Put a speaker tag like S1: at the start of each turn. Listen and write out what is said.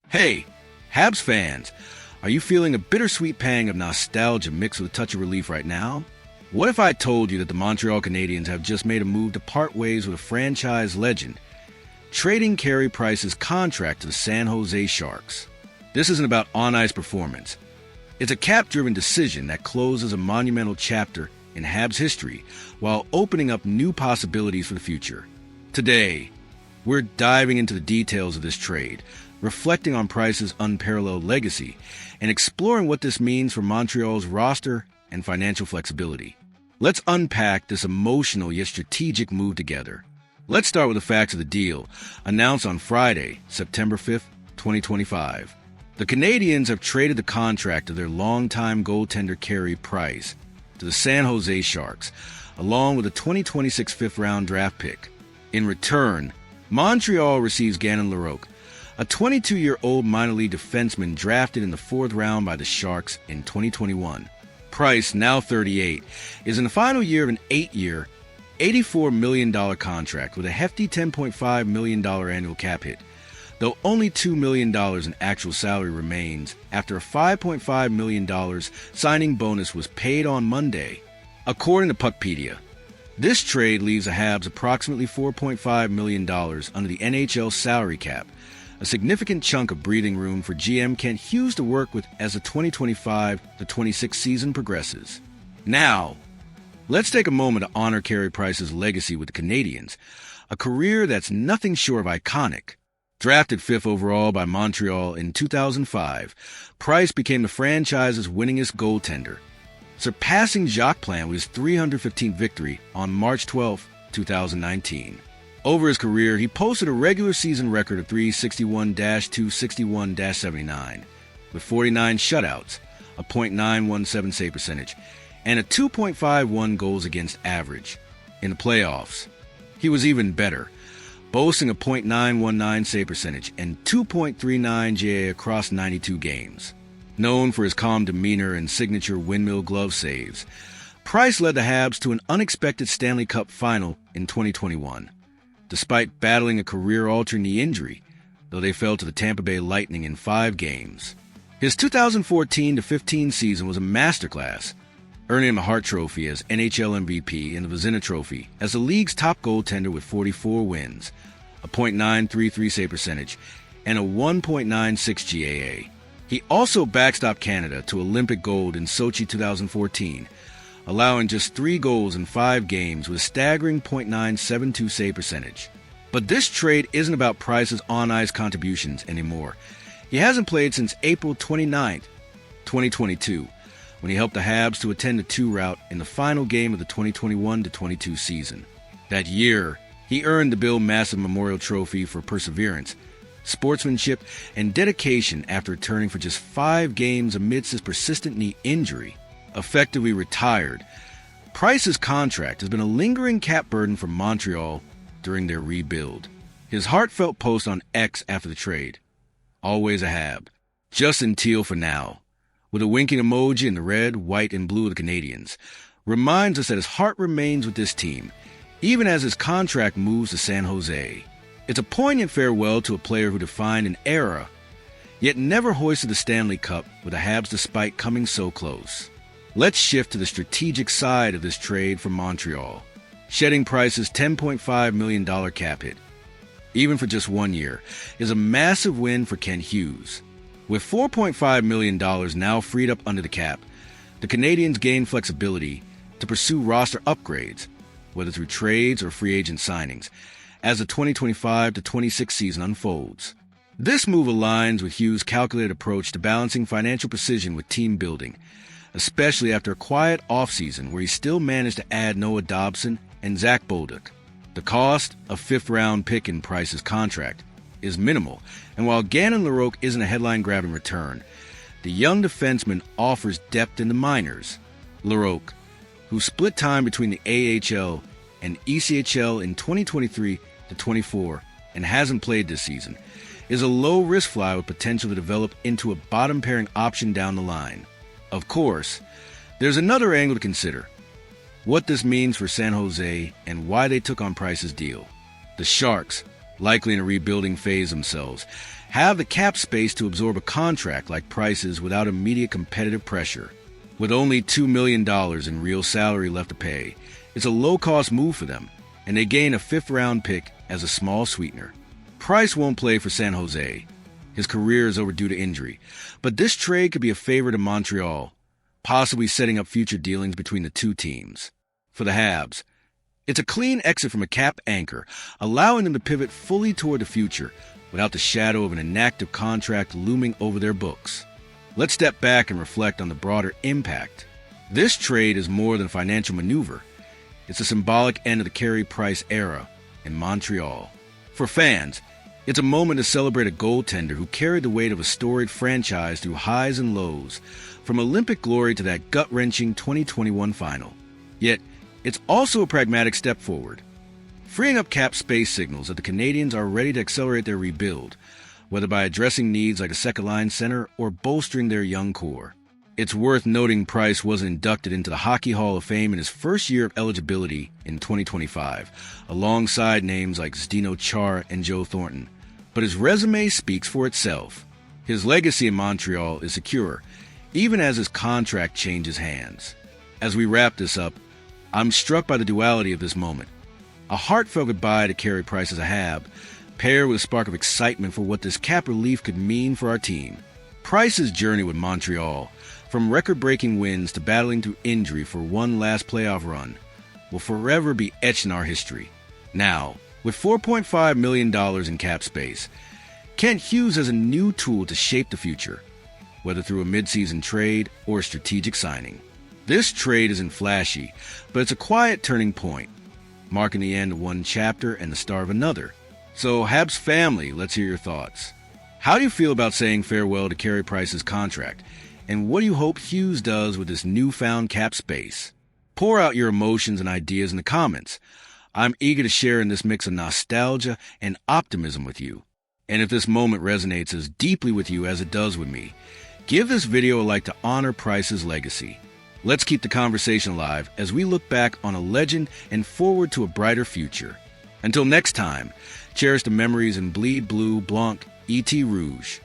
S1: Hey, Habs fans, are you feeling a bittersweet pang of nostalgia mixed with a touch of relief right now? What if I told you that the Montreal Canadiens have just made a move to part ways with a franchise legend, trading Carey Price's contract to the San Jose Sharks? This isn't about on-ice performance. It's a cap-driven decision that closes a monumental chapter in Habs history while opening up new possibilities for the future. Today, we're diving into the details of this trade, reflecting on Price's unparalleled legacy, and exploring what this means for Montreal's roster and financial flexibility. Let's unpack this emotional yet strategic move together. Let's start with the facts of the deal, announced on Friday, September 5th, 2025. The Canadiens have traded the contract of their longtime goaltender Carey Price to the San Jose Sharks, along with a 2026 fifth-round draft pick. In return, Montreal receives Gannon Larocque, a 22-year-old minor league defenseman drafted in the fourth round by the Sharks in 2021. Price, now 38, is in the final year of an 8-year, $84 million contract with a hefty $10.5 million annual cap hit, though only $2 million in actual salary remains after a $5.5 million signing bonus was paid on Monday. According to Puckpedia, this trade leaves the Habs approximately $4.5 million under the NHL salary cap, a significant chunk of breathing room for GM Kent Hughes to work with as the 2025-26 season progresses. Now, let's take a moment to honor Carey Price's legacy with the Canadiens, a career that's nothing short of iconic. Drafted 5th overall by Montreal in 2005, Price became the franchise's winningest goaltender, surpassing Jacques Plante with his 315th victory on March 12, 2019. Over his career, he posted a regular season record of .361-261-79, with 49 shutouts, a .917 save percentage, and a 2.51 goals against average. In the playoffs, he was even better, boasting a .919 save percentage and 2.39 GA across 92 games. Known for his calm demeanor and signature windmill glove saves, Price led the Habs to an unexpected Stanley Cup final in 2021. Despite battling a career-altering knee injury, though they fell to the Tampa Bay Lightning in 5 games. His 2014-15 season was a masterclass, earning him a Hart Trophy as NHL MVP and the Vezina Trophy as the league's top goaltender with 44 wins, a .933 save percentage, and a 1.96 GAA. He also backstopped Canada to Olympic gold in Sochi 2014, allowing just 3 goals in 5 games with a staggering .972 save percentage. But this trade isn't about Price's on-ice contributions anymore. He hasn't played since April 29, 2022, when he helped the Habs to attend a 2 rout in the final game of the 2021-22 season. That year, he earned the Bill Massive Memorial Trophy for perseverance, sportsmanship, and dedication after returning for just 5 games amidst his persistent knee injury. Effectively retired, Price's contract has been a lingering cap burden for Montreal during their rebuild. His heartfelt post on X after the trade, "Always a Hab, just in teal for now," with a winking emoji in the red, white, and blue of the Canadiens, reminds us that his heart remains with this team, even as his contract moves to San Jose. It's a poignant farewell to a player who defined an era, yet never hoisted the Stanley Cup with the Habs despite coming so close. Let's shift to the strategic side of this trade for Montreal. Shedding Price's $10.5 million cap hit, even for just 1 year, is a massive win for Kent Hughes. With $4.5 million now freed up under the cap, the Canadiens gain flexibility to pursue roster upgrades, whether through trades or free agent signings, as the 2025-26 season unfolds. This move aligns with Hughes' calculated approach to balancing financial precision with team building, especially after a quiet offseason where he still managed to add Noah Dobson and Zach Bolduc. The cost of 5th-round pick in Price's contract is minimal, and while Gannon Larocque isn't a headline-grabbing return, the young defenseman offers depth in the minors. Larocque, who split time between the AHL and ECHL in 2023-24 and hasn't played this season, is a low-risk flyer with potential to develop into a bottom-pairing option down the line. Of course, there's another angle to consider: what this means for San Jose and why they took on Price's deal. The Sharks, likely in a rebuilding phase themselves, have the cap space to absorb a contract like Price's without immediate competitive pressure. With only $2 million in real salary left to pay, it's a low-cost move for them, and they gain a fifth-round pick as a small sweetener. Price won't play for San Jose. His career is overdue to injury, but this trade could be a favor to Montreal, possibly setting up future dealings between the two teams. For the Habs, it's a clean exit from a cap anchor, allowing them to pivot fully toward the future without the shadow of an inactive contract looming over their books. Let's step back and reflect on the broader impact. This trade is more than a financial maneuver. It's a symbolic end of the Carey Price era in Montreal. For fans, it's a moment to celebrate a goaltender who carried the weight of a storied franchise through highs and lows, from Olympic glory to that gut-wrenching 2021 final. Yet, it's also a pragmatic step forward. Freeing up cap space signals that the Canadiens are ready to accelerate their rebuild, whether by addressing needs like a second-line center or bolstering their young core. It's worth noting Price was inducted into the Hockey Hall of Fame in his first year of eligibility in 2025, alongside names like Zdeno Chara and Joe Thornton. But his resume speaks for itself. His legacy in Montreal is secure, even as his contract changes hands. As we wrap this up, I'm struck by the duality of this moment. A heartfelt goodbye to Carey Price as a Hab, paired with a spark of excitement for what this cap relief could mean for our team. Price's journey with Montreal, from record-breaking wins to battling through injury for one last playoff run, will forever be etched in our history. Now, with $4.5 million in cap space, Kent Hughes has a new tool to shape the future, whether through a midseason trade or a strategic signing. This trade isn't flashy, but it's a quiet turning point, marking the end of one chapter and the start of another. So, Habs family, let's hear your thoughts. How do you feel about saying farewell to Carey Price's contract? And what do you hope Hughes does with this newfound cap space? Pour out your emotions and ideas in the comments. I'm eager to share in this mix of nostalgia and optimism with you. And if this moment resonates as deeply with you as it does with me, give this video a like to honor Price's legacy. Let's keep the conversation alive as we look back on a legend and forward to a brighter future. Until next time, cherish the memories and bleed blue, blanc, et rouge.